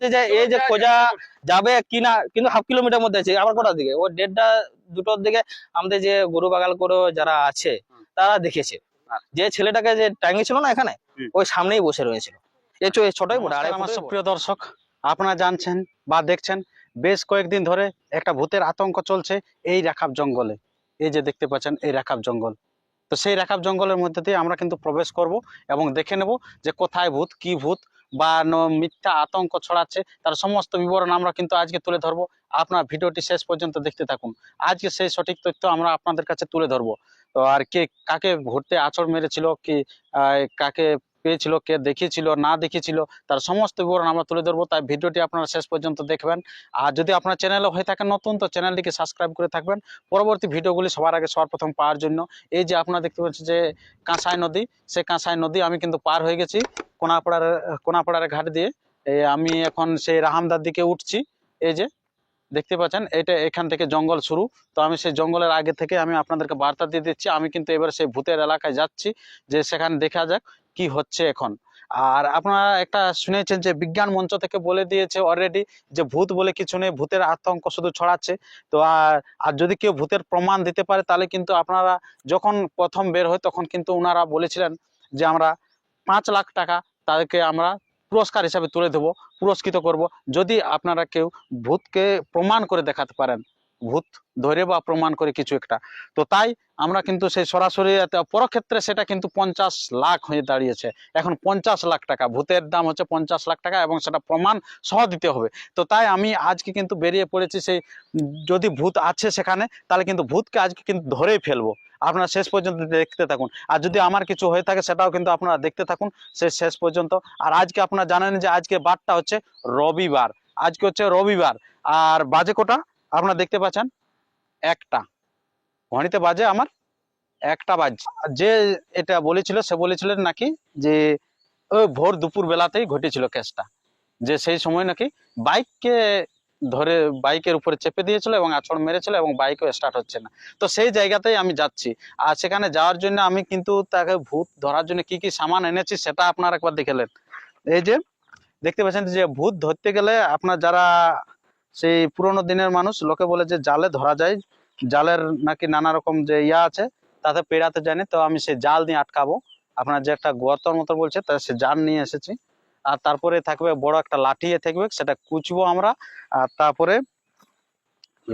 যে এই যে খোঁজা যাবে কিনা, কিন্তু হাফ কিলোমিটার মধ্যে আছে। আবার কটার দিকে? ও 1:30-2টোর দিকে আমাদের যে গরু বাগাল করে যারা আছে তারা দেখেছে যে ছেলেটাকে যে টাঙিয়েছিল না এখানে, ওই সামনেই বসে রয়েছিল। এই ছোটই বড় নমস্কার আমার সুপ্রিয় দর্শক, আপনারা জানছেন বা দেখছেন বেশ কয়েকদিন ধরে একটা ভূতের আতঙ্ক চলছে এই রাখাব জঙ্গলে। এই যে দেখতে পাচ্ছেন এই রাখাব জঙ্গল, তো সেই রাখাব জঙ্গলের মধ্যে দিয়ে আমরা কিন্তু প্রবেশ করব এবং দেখে নেব যে কোথায় ভূত, কি ভূত বা মিথ্যা আতঙ্ক ছড়াচ্ছে তার সমস্ত বিবরণ আমরা কিন্তু আজকে তুলে ধরবো। আপনার ভিডিওটি শেষ পর্যন্ত দেখতে থাকুন। আজকে সেই সঠিক তথ্য আমরা আপনাদের কাছে তুলে ধরবো। তো আর কে কাকে ভূতে আঁচড় মেরেছিল, কি কাকে পেয়েছিল, কে দেখিয়েছিল না দেখিয়েছিল, তার সমস্ত বিবরণ আমরা তুলে ধরবো। তাই ভিডিওটি আপনারা শেষ পর্যন্ত দেখবেন। আর যদি আপনার চ্যানেলে হয়ে থাকেন নতুন, তো চ্যানেলটিকে সাবস্ক্রাইব করে থাকবেন পরবর্তী ভিডিওগুলি সবার আগে সবার প্রথম পাওয়ার জন্য। এই যে আপনারা দেখতে পাচ্ছেন যে কাঁসাই নদী, সেই কাঁসাই নদী আমি কিন্তু পার হয়ে গেছি কোনাপাড়ার ঘাট দিয়ে। আমি এখন সেই রাহামদার দিকে উঠছি। এই যে দেখতে পাচ্ছেন এটা এখান থেকে জঙ্গল শুরু। তো আমি সেই জঙ্গলের আগে থেকে আমি আপনাদেরকে বার্তা দিয়ে দিচ্ছি, আমি কিন্তু এবার সেই ভূতের এলাকায় যাচ্ছি, যে সেখানে দেখা যাক কি হচ্ছে এখন। আর আপনারা একটা শুনেছেন যে বিজ্ঞান মঞ্চ থেকে বলে দিয়েছে অলরেডি যে ভূত বলে কিছু নেই, ভূতের আতঙ্ক শুধু ছড়াচ্ছে। তো আর যদি কেউ ভূতের প্রমাণ দিতে পারে তাহলে কিন্তু আপনারা, যখন প্রথম বের হয় তখন কিন্তু ওনারা বলেছিলেন যে আমরা 5 লাখ টাকা তাদেরকে আমরা পুরস্কার হিসাবে তুলে দেবো, পুরস্কৃত করব, যদি আপনারা কেউ ভূতকে প্রমাণ করে দেখাতে পারেন, ভূত ধরে বা প্রমাণ করে কিছু একটা। তো তাই আমরা কিন্তু সেই সরাসরি পরক্ষেত্রে সেটা কিন্তু 50 লাখ হয়ে দাঁড়িয়েছে। এখন 50 লাখ টাকা, ভূতের দাম হচ্ছে 50 লাখ টাকা, এবং সেটা প্রমাণ সহ দিতে হবে। তো তাই আমি আজকে কিন্তু বেরিয়ে পড়েছি সেই, যদি ভূত আছে সেখানে তাহলে কিন্তু ভূতকে আজকে কিন্তু ধরেই ফেলবো। আপনারা শেষ পর্যন্ত দেখতে থাকুন, আর যদি আমার কিছু হয়ে থাকে সেটাও কিন্তু আপনারা দেখতে থাকুন শেষ পর্যন্ত। আর আজকে আপনারা জানেন যে আজকে বারটা হচ্ছে রবিবার, আজকে হচ্ছে রবিবার। আর বাজে কোটা আপনারা দেখতে পাচ্ছেন, 1টা ঘড়িতে বাজে আমার 1টা বাজছে। যে এটা বলেছিল সে বলেছিলেন নাকি যে ওই ভোর দুপুর বেলাতেই ঘটেছিল কেসটা, যে সেই সময় নাকি বাইককে ধরে বাইকের উপরে চেপে দিয়েছিল এবং আছড় মেরেছিল এবং বাইকও স্টার্ট হচ্ছে না। তো সেই জায়গাতেই আমি যাচ্ছি, আর সেখানে যাওয়ার জন্য আমি কিন্তু তাকে ভূত ধরার জন্য কি কি সামান এনেছি সেটা আপনারা একবার দেখলেন। এই যে দেখতে পাচ্ছেন যে ভূত ধরতে গেলে আপনার যারা সেই পুরোনো দিনের মানুষ, লোকে বলে যে জালে ধরা যায়, জালের নাকি নানা রকম যে ইয়া আছে, তাতে পেড়াতে যায়নি। তো আমি সেই জাল দিয়ে আটকাবো, আপনার যে একটা গর্তর মতো বলছে তা সে জাল নিয়ে এসেছি। আর তারপরে থাকবে বড় একটা লাঠি থাকবে, সেটা কুচবো আমরা। আর তারপরে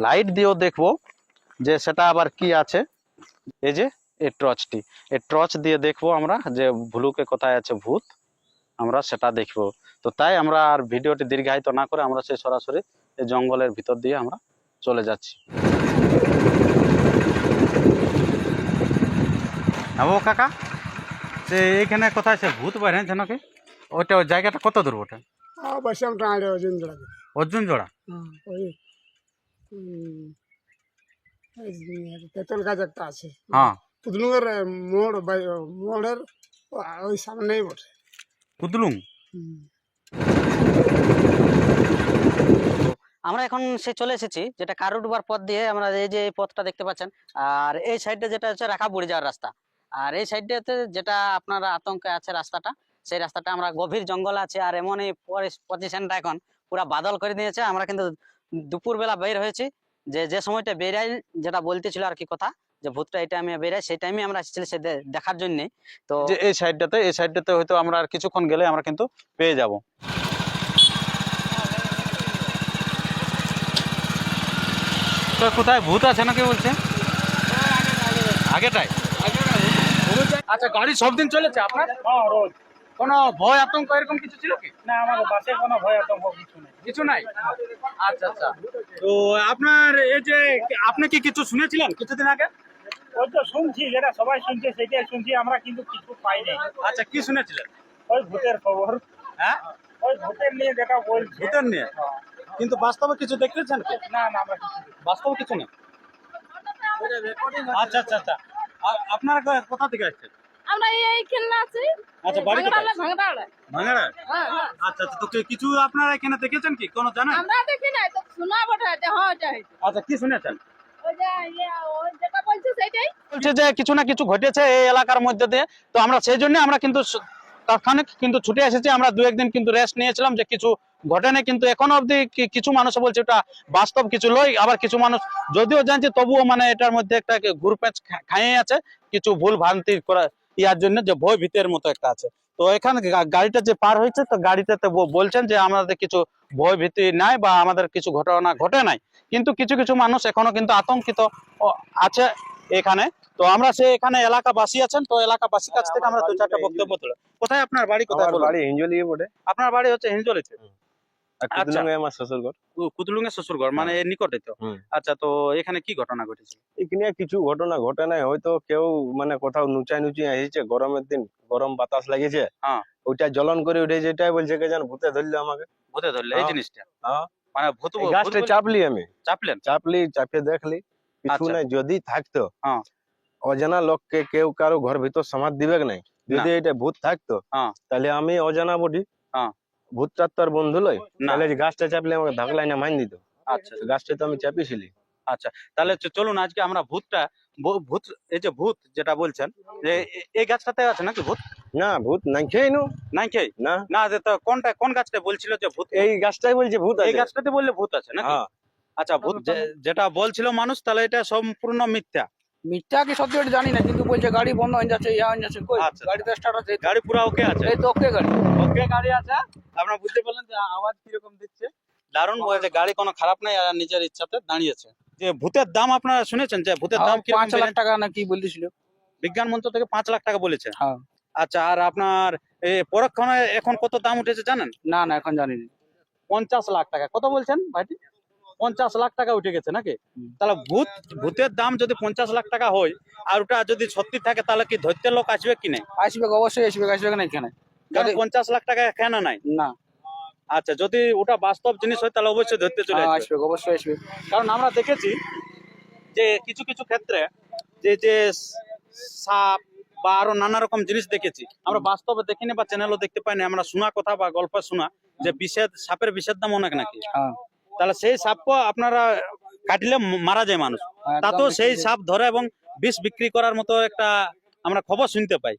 লাইট দিয়েও দেখবো যে সেটা আবার কি আছে। এই যে এই টর্চটি, এই টর্চ দিয়ে দেখবো আমরা যে ভুলুকে কোথায় আছে ভূত, আমরা সেটা দেখবো। তো তাই আমরা আর ভিডিওটি দীর্ঘায়িত না করে আমরা সেই সরাসরি এই জঙ্গলের ভিতর দিয়ে আমরা চলে যাচ্ছি। হ্যাঁ কাকা, সে এইখানে কোথায় সে ভূত বাইরে নাকি? ওইটা ওই জায়গাটা কত দূর ওটা? బస్సం టాడే వదిలింది অর্জুন জোড়া? তেঁতুল গাছ একটা আছে হ্যাঁ, পুদলুঙের মোড় মোড়ের ওই সামনেই বটে। কুদলুং। আমরা এখন সে চলে এসেছি যেটা কারুডুবার পথ দিয়ে, আমরা এই যে এই পথটা দেখতে পাচ্ছেন, আর এই সাইডে যেটা হচ্ছে রাখাবুড়ি যাওয়ার রাস্তা, আর এই সাইডটাতে যেটা আপনারা আতঙ্কে আছে রাস্তাটা, সেই রাস্তাটা আমরা গভীর জঙ্গল আছে। আর এমনই পজিশনটা এখন পুরা বাদল করে দিয়েছে। আমরা কিন্তু দুপুর বেলা বের হয়েছি, যে সময়টা বেরাই, যেটা বলতেছিল আর কি কথা, যে ভূতটা এই টাইমে বেরাই, সেই টাইমে আমরা এসেছিলি সে দেখার জন্য। তো যে এই সাইডটাতে হয়তো আমরা আর কিছুক্ষণ গেলে আমরা কিন্তু পেয়ে যাব। তো কোথায় ভূত আছে নাকি বলছে? আগেটাই? আচ্ছা, গাড়ি সব দিন চলেছে আপনার? রোজ কোনো ভয় আতঙ্ক এরকম কিছু ছিল কি? না, আমাদের বাসে কোনো ভয় আতঙ্ক কিছু নেই। কিছু নাই? আচ্ছা আচ্ছা। তো আপনার এই যে আপনি কি কিছু শুনেছিলেন কিছুদিন আগে? ওই তো শুনছি, যেটা সবাই শুনছে সেটাই শুনছি, আমরা কিন্তু কিছু পাইনি। আচ্ছা, কি শুনেছিলেন? ওই ভূতের খবর, হ্যাঁ, ওই ভূতের নিয়ে যেটা বলছে। ভূতের নিয়ে? কিন্তু বাস্তবে কিছু দেখতেছেন কি? না না, আমরা কিছু বাস্তবে কিছু নেই। আচ্ছা আচ্ছা আচ্ছা। আপনারা কোথা থেকে আসছেন? আমরা এই খেলনা আছি। আচ্ছা, বাড়ি কোথায়? ভাঙড়া। ভাঙড়া? হ্যাঁ হ্যাঁ। আচ্ছা আচ্ছা। তো কিছু আপনারা এখানে দেখেছেন কি, কোনো জানেন? আমরা দেখি নাই তো, শোনা বটে যে হ্যাঁ এটা হয়েছে। আচ্ছা, কি শুনেছেন? ওই যে ওই যেটা বলছে সেটাই। বলছে যে কিছু না কিছু ঘটেছে এই এলাকার মধ্যে দিয়ে। তো আমরা সেই জন্য আমরা কিন্তু তৎক্ষণিক কিন্তু ছুটে এসেছি। আমরা 2-1 দিন কিন্তু রেস্ট নিয়েছিলাম, যে কিছু ঘটে না, কিন্তু এখনো অবধি কিছু মানুষ বলছে এটা বাস্তব কিছু লয়, আবার কিছু মানুষ যদিও জানছে তবুও মানে এটার মধ্যে একটা ঘুরপ্যাচ খাইয়ে আছে কিছু ভুল ভ্রান্তি করা ইয়ার জন্য, যে ভয় ভীতের মতো একটা আছে। তো এখানে গাড়িটা যে পার হয়েছে, তো গাড়িটাতে বলছেন যে আমাদের কিছু ভয় ভীতি নাই বা আমাদের কিছু ঘটনা ঘটে নাই, কিন্তু কিছু কিছু মানুষ এখনো কিন্তু আতঙ্কিত আছে এখানে। তো আমরা এখানে এলাকাবাসী আছেন, তো এলাকাবাসীর কাছ থেকে আমরা দু চারটা বক্তব্য তুলে। কোথায় আপনার বাড়ি? কোথায় বলুন? বাড়ি হিঞ্জলিয়ে বটে, আপনার বাড়ি হচ্ছে হিঞ্জলিতে? আর কুতলুঙ্গায় আমার শ্বশুরঘর। কুতলুঙ্গে শ্বশুরঘর, মানে এর নিকটে তো। হুম। আচ্ছা, তো এখানে কি ঘটনা ঘটেছে? এখানে কিছু ঘটনা ঘটে নাই, হয়তো কেউ মানে কোথাও নুচাই এসেছে, গরমের দিন গরম বাতাস লাগিয়েছে, হ্যাঁ। ওইটা জ্বলন করে উঠে, যেটাই বলছে কে যেন ভূতে ধরলো আমাকে। ভূতে ধরলে এই হ্যাঁ। জিনিসটা? হ্যাঁ। মানে ভূত এই গাছটা চাপলি আমি, চাপলেন? চাপিয়ে দেখলি কিছু আচ্ছা। নাই। যদি থাকতো হ্যাঁ। অজানা লোককে কেউ কারো ঘর ভিতর সমাজ দিবে নাই, যদি এটা ভূত থাকতো হ্যাঁ। তাহলে আমি অজানা বটি, হ্যাঁ। ভূতটার তো আর বন্ধু লয়, না। তাহলে যে গাছটা চাপলে আমাকে ধাকলাই না মাইন দিত। আচ্ছা, তো গাছটা তো আমি চাপিয়েছিলি। আচ্ছা, তাহলে চলুন আজকে আমরা ভূত এই যে ভূত যেটা বলছেন, যে এই গাছটাতে আছে নাকি ভূত? না, ভূত নাই খেয়ে নো। নাই খেয়ে না, না, যে তো কোন গাছটা বলছিল যে ভূত? এই গাছটাই বলছে ভূত এই আছে। গাছটাতে বললে ভূত আছে নাকি? হ্যাঁ। আচ্ছা, ভূত যেটা বলছিল মানুষ, তাহলে এটা সম্পূর্ণ মিথ্যা। মিথ্যা কি সত্যি ওটা জানি না, কিন্তু বলছে গাড়ি বন্ধ হয়ে যাচ্ছে, ইয়া হয়ে যাচ্ছে। কই আচ্ছা। গাড়িতে স্টার্ট আছে? গাড়ি পুরো ওকে আছে? এই তো ওকে গাড়ি। ওকে গাড়ি আছে। আপনারা বুঝতে পারলেন যে আওয়াজ কিরকম দিচ্ছে? দারুণ বলছে, গাড়ি কোনো খারাপ নাই, আর নিজের ইচ্ছাতে দাঁড়িয়েছে। যে ভূতের দাম আপনারা শুনেছেন, যে ভূতের দাম কি 5 লাখ টাকা না কি বলতেছিল? বিজ্ঞান মন্ত্র থেকে 5 লাখ টাকা বলেছে। হ্যাঁ। আচ্ছা, আর আপনার পরক্ষণে এখন কত দাম উঠেছে জানেন? না না, এখন জানি না। 50 লাখ টাকা। কত বলছেন ভাইটি? 50 লাখ টাকা উঠে গেছে নাকি? তাহলে ভূতের দাম যদি 50 লাখ টাকা হয়, আর ওটা যদি সত্যি থাকে, তাহলে কি ধরতে লোক আসবে কি নাই? আসবে, অবশ্যই আসবে না এখানে। কারণ 50 লাখ টাকা এখানে নাই। না। আচ্ছা, যদি ওটা বাস্তব জিনিস হয় তাহলে অবশ্যই ধরতে চলে আসবে। আসবে, অবশ্যই আসবে। কারণ আমরা দেখেছি যে কিছু কিছু ক্ষেত্রে যে সাপ বা আরো নানা রকম জিনিস দেখেছি, আমরা বাস্তবে দেখিনি বা চ্যানেলও দেখতে পাইনি, আমরা শোনা কথা বা গল্প শোনা যে সাপের বিষের দাম অনেক নাকি। হ্যাঁ। তাহলে সেই সাপও আপনারা কাটলে মারা যায় মানুষ, তা তো সেই সাপ ধরে এবং বিষ বিক্রি করার মতো একটা আমরা খবর শুনতে পাই।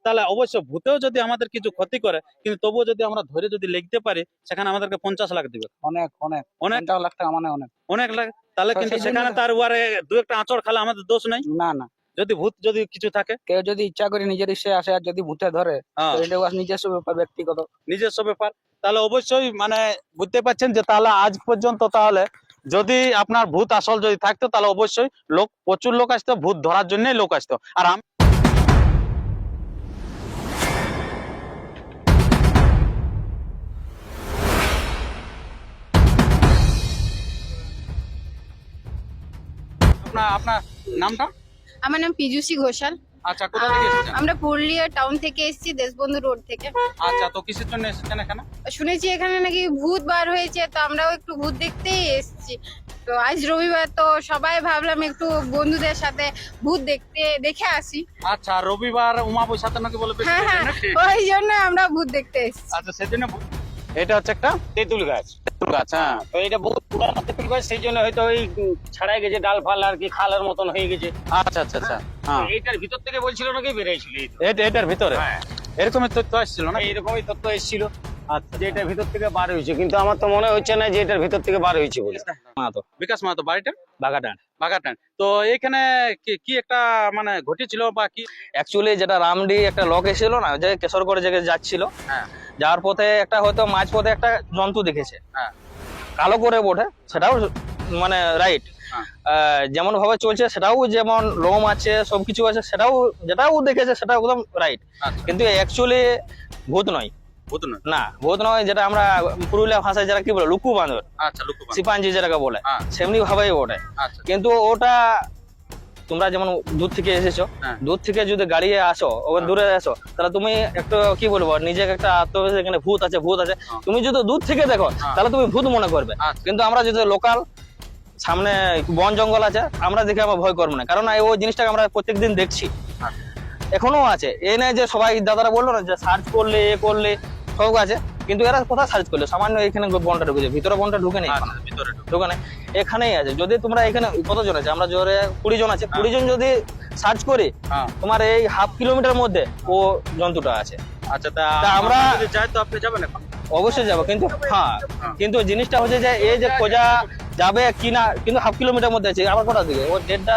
তাহলে অবশ্য ভূতেও যদি আমাদের কিছু ক্ষতি করে, কিন্তু তবুও যদি আমরা ধরে যদি লিখতে পারি, সেখানে আমাদেরকে 50 লাখ দিবে। অনেক অনেক অনেক 50 লাখ টাকা মানে অনেক লাখ। তাহলে কিন্তু সেই জন্য সেখানে তার উয়ারে দু একটা আঁচড় খালে আমাদের দোষ নাই। না না, যদি ভূত যদি কিছু থাকে, কেউ যদি ইচ্ছা করে নিজের ইচ্ছে আসে, আর যদি ভূতে ধরে, হ্যাঁ, তো এটা ওর নিজস্ব ব্যাপার, ব্যক্তিগত। নিজস্ব ব্যাপার। তাহলে অবশ্যই মানে বুঝতে পারছেন যে তাহলে আজ পর্যন্ত তাহলে যদি আপনার ভূত আসল যদি থাকতো, তাহলে অবশ্যই প্রচুর লোক আসতো, ভূত ধরার জন্যই লোক আসতো। আর আপনার নামটা? আমার নাম পীযুষী ঘোষাল। আচ্ছা, কোথা থেকে এসেছেন? আমরা পুরুলিয়া টাউন থেকে এসেছি, দেশবন্ধু রোড থেকে। আচ্ছা, তো কিসের জন্য এসেছেন এখানে? শুনেছি এখানে নাকি ভূত বার হয়েছে, তো আমরাও একটু ভূত দেখতেই এসেছি। তো আজ রবিবার, তো সবাই ভাবলাম একটু বন্ধুদের সাথে ভূত দেখে আসি। আচ্ছা, রবিবার উমাবস্যা নাকি বলে বেশি হ্যাঁ করে হ্যাঁ, নাকি? ওই জন্য আমরা ভূত দেখতে এসেছি। আচ্ছা, সেজন্য এটা হচ্ছে একটা তেঁতুল গাছ। তেঁতুল গাছ। হ্যাঁ। তো এটা বহুত পুরানো তেঁতুল গাছ, সেই জন্য হয়তো ওই ছাড়াই গেছে, ডাল ফাল আর কি খালের মতন হয়ে গেছে। আচ্ছা আচ্ছা আচ্ছা। হ্যাঁ, এইটার ভিতর থেকে বলছিল নাকি বেরিয়েছিল। এটার ভিতরে হ্যাঁ, এরকমই তথ্য আসছিল না? এইরকমই তথ্য এসেছিল আচ্ছা, যে এটার ভিতর থেকে বার হয়েছে, কিন্তু আমার তো মনে হচ্ছে না যে এটার ভিতর থেকে বার হয়েছে বলে। তো বিকাশ মাহাতো বাড়িটা বাগাটান। বাগাটান। তো এখানে কি একটা মানে ঘটেছিল বা কি? অ্যাকচুয়ালি যেটা রামডি একটা লোক এসেছিল না, যে কেশরগড় জায়গায় যাচ্ছিল, হ্যাঁ, যাওয়ার পথে একটা হয়তো মাঝ পথে একটা জন্তু দেখেছে, হ্যাঁ, কালো করে বটে, সেটাও মানে রাইট। হ্যাঁ। যেমন ভাবে চলছে সেটাও, যেমন লোম আছে সবকিছু আছে, যেটাও দেখেছে সেটা একদম রাইট। আচ্ছা, কিন্তু অ্যাকচুয়ালি ভূত নয়। ভূত নয়? না, ভূত নয়, যেটা আমরা পুরুলিয়া ভাষায় যারা কি বলে লুকু বাঁদর, আচ্ছা, লুকু বাঁদর। সিপাঞ্জি যেটাকে বলে, হ্যাঁ। সেমনি ভাবেই ওঠে। আচ্ছা, কিন্তু ওটা তোমরা যেমন দূর থেকে এসেছো, হ্যাঁ। দূর থেকে যদি গাড়িয়ে আসো, ওখানে হ্যাঁ। দূরে আসো, তাহলে তুমি একটু কি বলবো, নিজেকে একটা আত্মবিশ্বাস, এখানে ভূত আছে ভূত আছে, হ্যাঁ। তুমি যদি দূর থেকে দেখো হ্যাঁ। তাহলে তুমি ভূত মনে করবে। আচ্ছা। কিন্তু আমরা যদি লোকাল সামনে বন জঙ্গল আছে, আমরা দেখে আমরা ভয় করবো না, কারণ ওই জিনিসটাকে আমরা প্রত্যেকদিন দেখছি, আচ্ছা। এখনো আছে। এই নয় যে সবাই দাদারা বললো না যে সার্চ করলে করলে সব আছে, কিন্তু এরা কোথায় সার্চ করলে, সামান্য এখানে বনটা ঢুকেছে, ভিতরে বনটা ঢুকে নেই, আচ্ছা, ভিতরে ঢুকে। ঢুকে নেই, এখানেই আছে। যদি তোমরা এখানে কতজন আছে, আমরা জোরে 20 জন আছে, 20 জন যদি সার্চ করি, হ্যাঁ। তোমার এই হাফ কিলোমিটার মধ্যে ও জন্তুটা আছে। আচ্ছা, তা তা আমরা আমরা- যদি যাই তো আপনি যাবেন এখন? অবশ্যই যাবো, কিন্তু হ্যাঁ, কিন্তু জিনিসটা হচ্ছে যে এই যে খোঁজা যাবে কিনা, কিন্তু হাফ কিলোমিটার মধ্যে আছে। আবার কটার দিকে? ও 1:30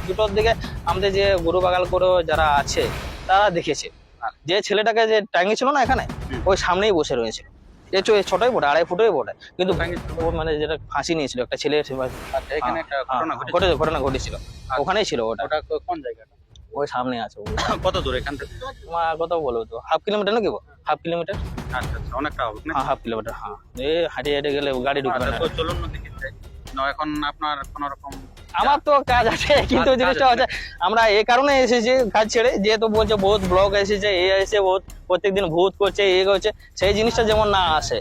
2টোর দিকে আমাদের যে গরু বাগাল করে যারা আছে তারা দেখেছে, যে ছেলেটাকে যে টাঙিয়েছিল না এখানে, ওই সামনেই বসে রয়েছিল। এই ছোটই বটে, 2.5 ফুটই বটে, কিন্তু ও মানে যেটা ফাঁসি নিয়েছিল একটা ছেলে, আচ্ছা, এখানে একটা ঘটনা ঘটেছে। ঘটনা ঘটেছিল, ওখানেই ছিল ওটা। ওটা কোন জায়গাটা? ওই সামনে আছে ও। কত দূর এখান থেকে? কত বলবো তো, হাফ কিলোমিটার নাকি? হাফ কিলোমিটার, আচ্ছা আচ্ছা, অনেকটা হবে না? হ্যাঁ হাফ কিলোমিটার। হ্যাঁ, এই হাঁটে হাঁটে গেলে গাড়ি ঢুকবে আচ্ছা, না। তো চলুন না দেখি যাই। না, এখন আপনার কোন রকম আমার তো কাজ আছে, কিন্তু কাজ জিনিসটা আছে হচ্ছে আমরা এই কারণে এসেছি কাজ ছেড়ে, যেহেতু বলছে বহুত ব্লগ এসেছে, এ এসে বহুত প্রত্যেকদিন ভূত করছে, এ করছে, সেই জিনিসটা যেমন না আসে।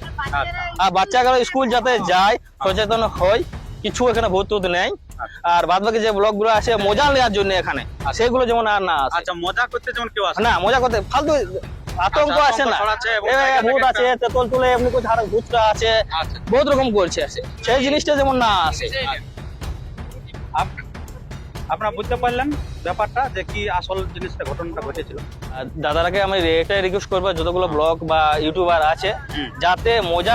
আর বাচ্চাগুলো স্কুল যাতে যায়, সচেতন হয়, কিছু এখানে ভূত টুত নেই। আর বাদ বাকি যে ব্লগ গুলো আছে মজা নেওয়ার জন্য এখানে, সেগুলো যেমন আর না আসে। আচ্ছা, মজা করতে যেমন কেউ আসে না, মজা করতে ফালতু আতঙ্ক আচ্ছা, আছে না, ছড়াচ্ছে এবং এ জায়গা ভূত থেকে আছে, তেতল তুলে এমনি করে ঝাড়া ভূতটা আছে, আচ্ছা, বহুত রকম করছে আছে, সেই জিনিসটা যেমন না আসে। আপনারা বুঝতে পারলেন ব্যাপারটা যে কি আসল জিনিসটা, ঘটনাটা ঘটেছিল? আর দাদারাকে আমি এটাই রিকোয়েস্ট করবো, যতগুলো ব্লগ বা ইউটিউবার আছে যাতে মজা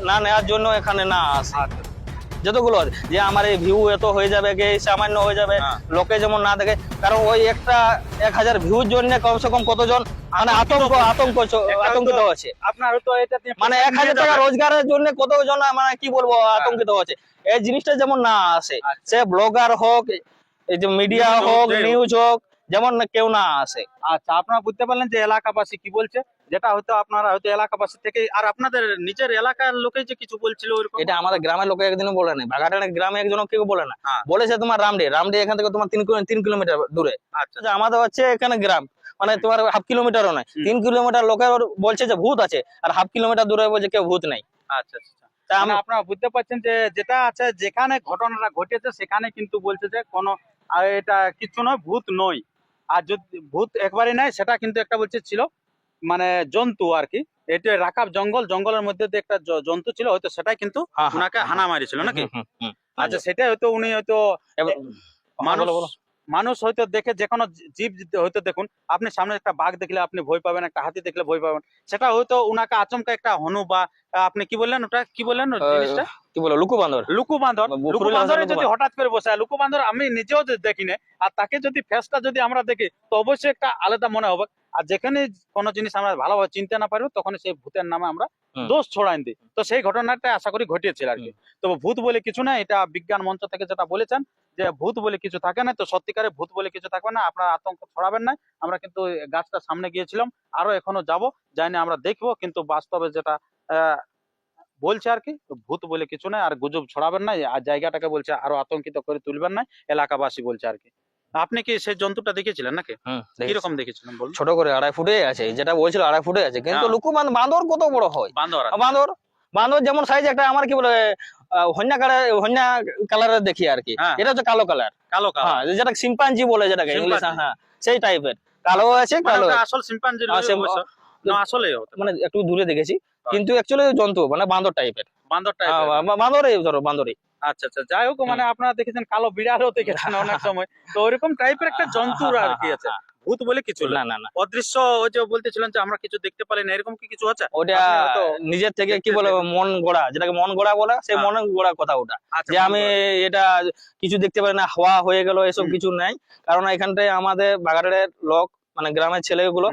না নেওয়ার জন্য এখানে না আসে। যতগুলো আছে, যে আমার এই ভিউ এত হয়ে যাবে, এই সামান্য হয়ে যাবে, লোকে যেমন না দেখে। কারণ ওই একটা 1000 ভিউর জন্য কমসে কম কতজন মানে আতঙ্কিত আছে। আপনার হয়তো এটা নিয়ে মানে 1000 টাকা রোজগারের জন্য কতজন মানে কি বলবো আতঙ্কিত আছে। এই জিনিসটা যেমন না আসে, সে ব্লগার হোক, এই যে মিডিয়া হোক, নিউজ হোক, যেমন কেউ না আসে। আচ্ছা, আপনারা বুঝতে পারলেন যে এলাকাবাসী কি বলছে, যেটা হয়তো আপনারা হয়তো এলাকাবাসী থেকে আর আপনাদের নিজের এলাকার লোকে যে কিছু বলছিল ওইরকম। এটা আমাদের গ্রামের লোকে একদিনও বলে না, বাগাটানের গ্রামে একজনও কেউ বলে না। হ্যাঁ। বলেছে তোমার রামডি এখান থেকে তোমার 3 কিলোমিটার দূরে। আচ্ছা, যে আমাদের হচ্ছে এখানে গ্রাম, মানে তোমার হাফ কিলোমিটারও নয়, 3 কিলোমিটার লোকের বলছে যে ভূত আছে, আর হাফ কিলোমিটার দূরে বলছে কেউ ভূত নাই। আচ্ছা আচ্ছা। তা মানে আপনারা বুঝতে পারছেন যে যেটা আছে, যেখানে ঘটনাটা ঘটেছে সেখানে কিন্তু বলছে যে কোনো এটা কিছু নয়, ভূত নয়। আর যদি ভূত একবারে নাই, সেটা কিন্তু একটা বলছে ছিল মানে জন্তু আর কি। এটা রাকাব জঙ্গলের মধ্যে দিয়ে একটা জন্তু ছিল, হয়তো সেটাই কিন্তু হ্যাঁ, ওনাকে হ্যাঁ, হানা মারিছিল নাকি? হুম। আচ্ছা, সেটাই হয়তো উনি হয়তো মানুষ বলো। মানুষ হয়তো দেখে, যে কোনো জীব হয়তো দেখুন, আপনি সামনে একটা বাঘ দেখলে আপনি ভয় পাবেন, একটা হাতি দেখলে ভয় পাবেন, সেটা হয়তো উনাকে আচমকা একটা হনু বা আপনি কি বললেন, ওটা কি বললেন জিনিসটা? কি বলো, লুকু বান্দর? লুকু বান্দর। লুকু বান্দরে লুকু যদি বান্দর। হঠাৎ করে বসে, লুকু বান্দর আমি নিজেও দেখি না, আর তাকে যদি ফেসটা যদি আমরা দেখি তো অবশ্যই একটা আলাদা মনে হবে। আর যেখানে কোনো জিনিস আমরা ভালোভাবে চিনতে না পারবো, তখন সেই ভূতের নামে আমরা দোষ ছড়াই দিই। তো সেই ঘটনাটা আশা করি ঘটিয়েছিল আর কি। তো ভূত বলে কিছু না, এটা বিজ্ঞান মঞ্চ থেকে যেটা বলেছেন যে ভূত বলে কিছু থাকে না, তো সত্যিকারে ভূত বলে কিছু থাকবে না, আপনারা আতঙ্ক ছড়াবেন না। আমরা কিন্তু গাছটার সামনে গিয়েছিলাম, আরো এখনো যাবো, যাইনি আমরা দেখবো, কিন্তু বাস্তবে যেটা বলছে আর কি, তো ভূত বলে কিছু নাই, আর গুজব ছড়াবেন না, আর জায়গাটাকে বলছে আরো আতঙ্কিত করে তুলবেন না, এলাকাবাসী বলছে আর কি। আপনি কি সেই জন্তুটা দেখেছিলেন নাকি? কিরকম দেখেছিলেন বলুন? ছোট করে 2.5 ফুটে আছে, যেটা বলছিল 2.5 ফুটে আছে, কিন্তু হ্যাঁ। লুকু বান্দর কত বড় হয়? বান্দর আছে। বান্দর যেমন সাইজ একটা, আমার কি বলে হন্যা কালারের দেখি আর কি। হ্যাঁ। এটা হচ্ছে কালো কালার। কালো কালো। হ্যাঁ, যেটা সিম্পাঞ্জি বলে, যেটাকে ইংলিশ, শিম্পাঞ্জি। হ্যাঁ সেই টাইপের কালো আছে, মানে কালো ওটা আসল শিম্পাঞ্জির অবশ্য না, আসলে মানে একটু দূরে দেখেছি, কিন্তু অ্যাকচুয়ালি জন্তু মানে বান্দর টাইপের। বান্দর টাইপ। বান্দরই ধরো, বান্দরই। আচ্ছা আচ্ছা, যাই হোক, মানে আপনারা দেখেছেন কালো বিড়ালও দেখেছেন অনেক সময়, তো ওইরকম টাইপের একটা জন্তুর আর কি আছে। ভূত বলে কিছু না না, না না, অদৃশ্য ওই যে বলতেছিলেন যে আমরা কিছু দেখতে পারি না, এরকম কি কিছু আছে? ওটা আপনি হয়তো নিজের থেকে কি দেখতে বলে পেলেন। মন গড়া, যেটাকে মন গড়া বলে, সেই হ্যাঁ। মন গড়া কথা ওটা। আচ্ছা, যে আমি এটা কিছু দেখতে পারি না, হাওয়া হয়ে গেল, এসব কিছু নাই। কারণ এখানটায় আমাদের বাগানের লোক, মানে গ্রামের ছেলেগুলো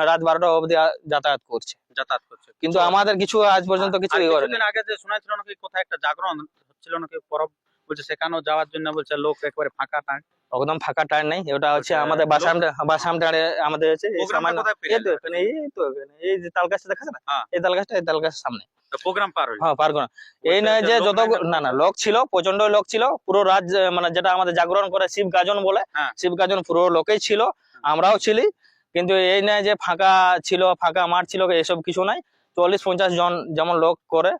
রাত 12টা অবধি যাতায়াত করছে, যাতায়াত করছে, কিন্তু আমাদের কিছু আজ পর্যন্ত কিছু আর ইয়ে করেনি। কিছুদিন আগে যে শোনাছিল নাকি কোথায় একটা জাগরণ হচ্ছিল নাকি, পরব বলছে, সেখানেও যাওয়ার জন্য বলছে লোক একবারে ফাঁকা টাইম। একদম ফাঁকা টাইম নেই, ওটা হচ্ছে ওটা আমাদের বাসামটা আমাদের হচ্ছে এই প্রোগ্রামটা সামান্য, কোথায় পেলেন? এই তো এখানে, এই যে তাল গাছটা দেখাচ্ছে না, হ্যাঁ। এই তাল গাছের সামনে। প্রোগ্রাম পার হইল। হ্যাঁ, পারবো না। এই বলছে নয় যে যে লোক যত নাই না? না লোক ছিল, প্রচন্ড লোক ছিল, পুরো রাত মানে যেটা আমাদের জাগরণ করে শিব গাজন বলে, হ্যাঁ। শিব গাজন পুরো লোকেই ছিল, আমরাও ছিলি। কিন্তু এই নয় যে ফাঁকা ছিল, ফাঁকা মাঠ ছিল, এসব কিছু নাই। 40-50 জন যেমন লোক করে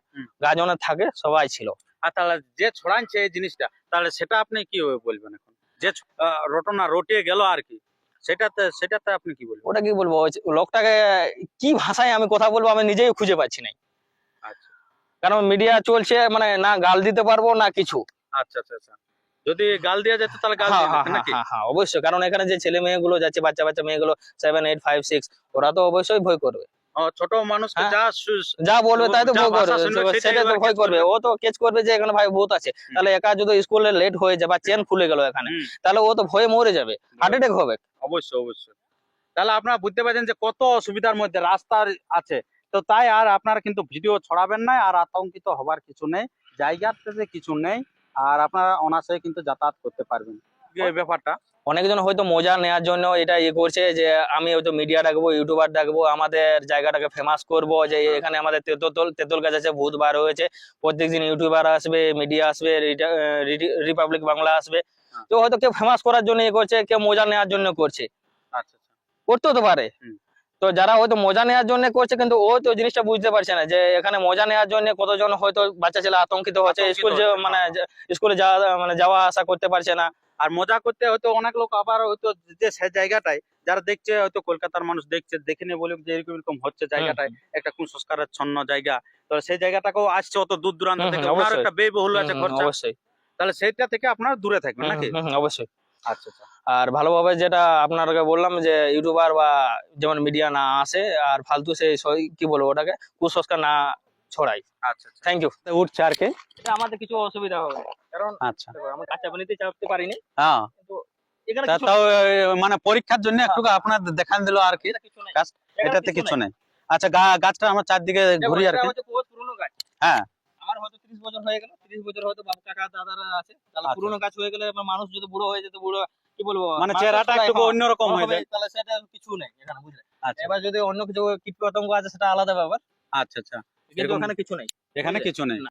গাজনে থাকে, সবাই ছিল। আর তাহলে যে ছড়াচ্ছে এই জিনিসটা, তাহলে সেটা আপনি কি বলবেন এখন, যে রটনা রটিয়ে গেল আর কি, সেটাতে আপনি কি বলবেন? ওটা কি বলবো, ওই লোকটাকে কি ভাষায় আমি কথা বলবো, আমি নিজেই খুঁজে পাচ্ছি না। আচ্ছা কারণ মিডিয়া চলছে, মানে না গাল দিতে পারবো না কিছু। আচ্ছা আচ্ছা আচ্ছা, যদি গাল দেওয়া যেত তাহলে গাল হ্যাঁ দিয়ে হ্যাঁ দিতেন নাকি? হ্যাঁ, অবশ্যই। কারণ এখানে যে ছেলে মেয়েগুলো যাচ্ছে, বাচ্চা মেয়েগুলো 7, 8, 5, 6, ওরা তো অবশ্যই ভয় করবে। ছোট মানুষকে হ্যাঁ। যা যা বলবে তাই তো যা ভয় ভাষা করবে, শুনবে তো সেটাই সেটাই তো ওরা ভয় catch করবে, করবে। ও তো কেচ করবে যে এখানে ভাই ভূত আছে। তাহলে একা যদি স্কুলে লেট হয়ে যায় বা চেন খুলে গেল এখানে, হুম। তাহলে ও তো ভয়ে মরে যাবে, হার্ট অ্যাটাক হবে। অবশ্যই অবশ্যই। তাহলে আপনারা বুঝতে পারছেন যে কত অসুবিধার মধ্যে রাস্তার আছে। তো তাই আর আপনারা কিন্তু ভিডিও ছড়াবেন না, আর আতঙ্কিত হবার কিছু নেই, জায়গাতে কিছু নেই, আর আপনারা অনায়াসে কিন্তু যাতায়াত করতে পারবেন। এই ব্যাপারটা অনেকজন হয়তো মজা নেওয়ার জন্য এটা করছে যে আমি হয়তো মিডিয়া ডাকবো, ইউটিউবার ডাকবো, আমাদের জায়গাটাকে ফেমাস করব, যে এখানে আমাদের তেঁতুল গাছ আছে, ভূত বার হয়েছে, প্রত্যেকদিন ইউটিউবার আসবে, মিডিয়া আসবে, রিপাবলিক বাংলা আসবে। তো হয়তো কেউ ফেমাস করার জন্য করছে, কেউ মজা নেওয়ার জন্য করছে, আচ্ছা আচ্ছা। করতেও তো পারে। হুম। তো যারা হয়তো মজা নেওয়ার জন্য করছে, কিন্তু ও তো জিনিসটা বুঝতে পারছে না যে এখানে মজা নেওয়ার জন্য কতজন হয়তো বাচ্চা ছেলে আতঙ্কিত হচ্ছে, আতঙ্কিত স্কুল হচ্ছে, মানে স্কুলে যাওয়া আসা করতে পারছে না। আর মজা করতে হয়তো অনেক লোক আবার হয়তো যে সে জায়গাটায় যারা দেখছে, হয়তো কলকাতার মানুষ দেখছে, দেখে নিয়ে বলে যে এরকম এরকম হচ্ছে জায়গাটায়, একটা কুসংস্কারের ছন্ন জায়গা, তো সেই জায়গাটাকেও আসছে অত দূর দূরান্ত হুম, থেকে, হুম, ওনার অবশ্যই। একটা ব্যয়বহুল আছে খরচা, অবশ্যই। তাহলে সেইটা থেকে আপনারা দূরে থাকবেন নাকি? অবশ্যই। আচ্ছা আচ্ছা। আর ভালোভাবে যেটা আপনাকে বললাম যে ইউটিউবার বা যেমন মিডিয়া না আসে, আর ফালতু সেই কি বলবো ওটাকে, কুসংস্কার না ছড়াই। আচ্ছা আচ্ছা। Thank you. উঠছে আর কি। এটা আমাদের কিছু অসুবিধা হবে না, কারণ আচ্ছা। দেখো, আমরা কাঁচা পানিতে চাপতে পারিনি, হ্যাঁ, কিন্তু এখানে তা কিছু তাও মানে পরীক্ষার জন্য একটু আপনার দেখান দিল আর কি, এটা কিছু নাই। গাছ এখানে এটাতে কিছু নাই। নেই। আচ্ছা, গাছটা আমার চারদিকে দেখো, ঘুরি আর এটা কি। হচ্ছে বহুত পুরনো গাছ। হ্যাঁ। আমার হয়তো 30 বছর হয়ে গেল, 30 বছর হয়তো বাবা কাকা দাদারা আছে, তাহলে আচ্ছা। পুরনো গাছ হয়ে গেলে এবার মানুষ যদি বুড়ো হয়ে যেত, বুড়ো কি বলবো, মানে মানুষ চেহারাটা সবাই, একটু হ্যাঁ, অন্যরকম বড় হয়ে হবে, যায়। তাহলে সেটা কিছু নেই এখানে, বুঝলে। আচ্ছা এবার যদি অন্য কিছু কীট পতঙ্গ আছে সেটা আলাদা ব্যাপার, আচ্ছা আচ্ছা। কিন্তু এরকম ওখানে কিছু নেই, এখানে বুঝলে? কিছু নেই। না।